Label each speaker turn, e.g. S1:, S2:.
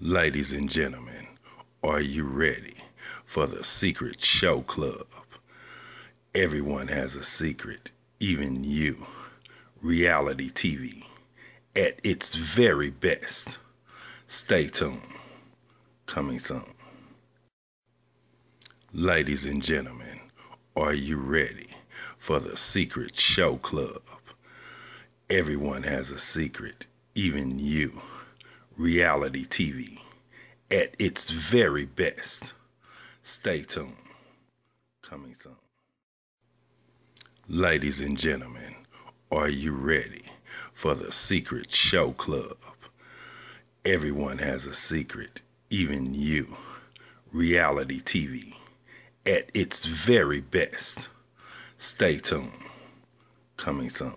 S1: Ladies and gentlemen, are you ready for the Secret Show Club? Everyone has a secret, even you. Reality TV at its very best. Stay tuned. Coming soon. Ladies and gentlemen, are you ready for the Secret Show Club? Everyone has a secret, even you. Reality TV at its very best. Stay tuned. Coming soon. Ladies and gentlemen, are you ready for the Secret Show Club? Everyone has a secret, even you. Reality TV at its very best. Stay tuned. Coming soon.